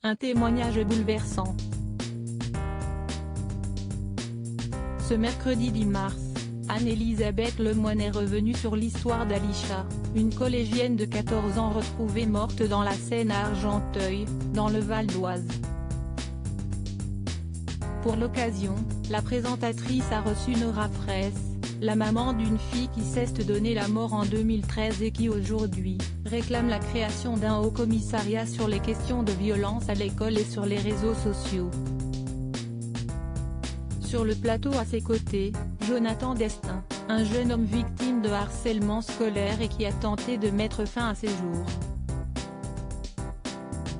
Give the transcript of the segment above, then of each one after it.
Un témoignage bouleversant. Ce mercredi 10 mars, Anne-Elisabeth Lemoine est revenue sur l'histoire d'Alisha, une collégienne de 14 ans retrouvée morte dans la Seine à Argenteuil, dans le Val d'Oise. Pour l'occasion, la présentatrice a reçu Nora Fraisse, la maman d'une fille qui s'est donnée la mort en 2013 et qui aujourd'hui, réclame la création d'un haut commissariat sur les questions de violence à l'école et sur les réseaux sociaux. Sur le plateau à ses côtés, Jonathan Destin, un jeune homme victime de harcèlement scolaire et qui a tenté de mettre fin à ses jours.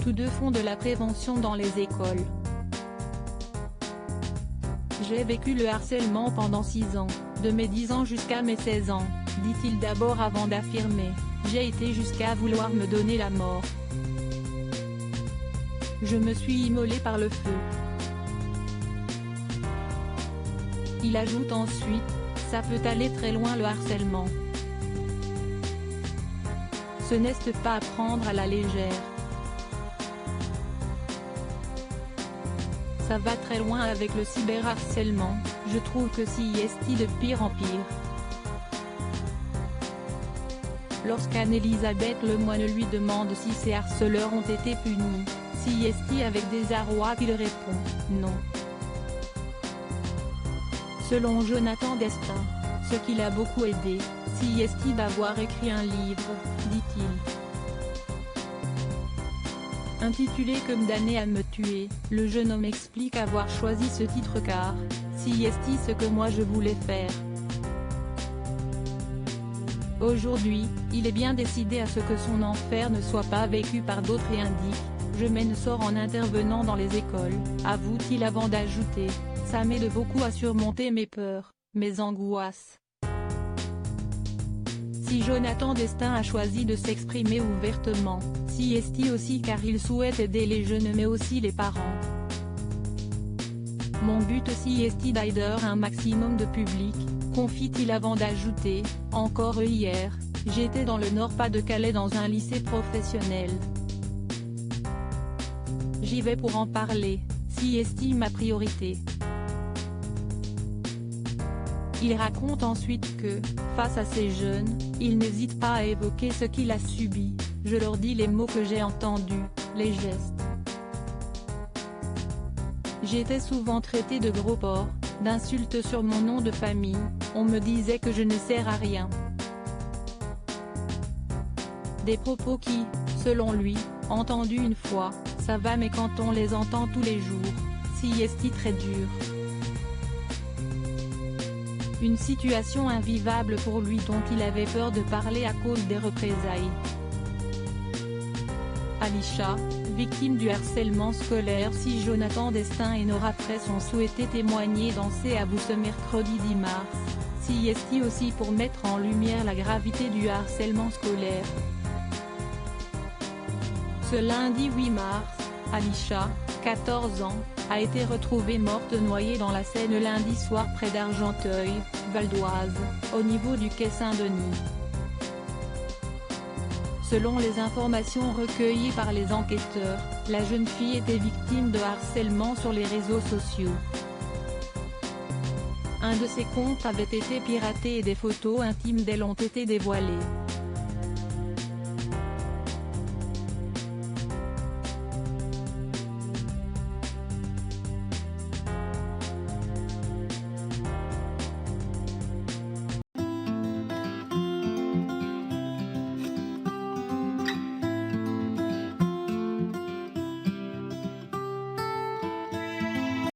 Tous deux font de la prévention dans les écoles. J'ai vécu le harcèlement pendant 6 ans, de mes 10 ans jusqu'à mes 16 ans, dit-il d'abord avant d'affirmer « J'ai été jusqu'à vouloir me donner la mort. Je me suis immolé par le feu. » Il ajoute ensuite « Ça peut aller très loin le harcèlement. Ce n'est pas à prendre à la légère. Ça va très loin avec le cyberharcèlement, je trouve que c'est de pire en pire. » Lorsqu'Anne-Elisabeth Lemoine lui demande si ses harceleurs ont été punis, c'est avec désarroi qu'il répond « Non ». Selon Jonathan Destin, ce qui l'a beaucoup aidé, c'est d'avoir écrit un livre, dit-il. Intitulé « Comme damné à me tuer », le jeune homme explique avoir choisi ce titre car c'est ce que moi je voulais faire. Aujourd'hui, il est bien décidé à ce que son enfer ne soit pas vécu par d'autres et indique « Je m'en sors en intervenant dans les écoles », avoue-t-il avant d'ajouter « Ça m'aide beaucoup à surmonter mes peurs, mes angoisses ». Si Jonathan Destin a choisi de s'exprimer ouvertement, c'est aussi car il souhaite aider les jeunes mais aussi les parents. Mon but c'est d'aider un maximum de public, confie-t-il avant d'ajouter, encore hier, j'étais dans le Nord-Pas-de-Calais dans un lycée professionnel. J'y vais pour en parler, c'est ma priorité. Il raconte ensuite que, face à ces jeunes, il n'hésite pas à évoquer ce qu'il a subi, je leur dis les mots que j'ai entendus, les gestes. J'étais souvent traité de gros porc, d'insultes sur mon nom de famille, on me disait que je ne sers à rien. Des propos qui, selon lui, entendus une fois, ça va mais quand on les entend tous les jours, c'est très dur. Une situation invivable pour lui dont il avait peur de parler à cause des représailles. Alisha, victime du harcèlement scolaire. Si Jonathan Destin et Nora Fraisse ont souhaité témoigner dans C'est à vous ce mercredi 10 mars, c'est aussi pour mettre en lumière la gravité du harcèlement scolaire. Ce lundi 8 mars, Alisha, 14 ans, a été retrouvée morte noyée dans la Seine lundi soir près d'Argenteuil, Val d'Oise, au niveau du quai Saint-Denis. Selon les informations recueillies par les enquêteurs, la jeune fille était victime de harcèlement sur les réseaux sociaux. Un de ses comptes avait été piraté et des photos intimes d'elle ont été dévoilées.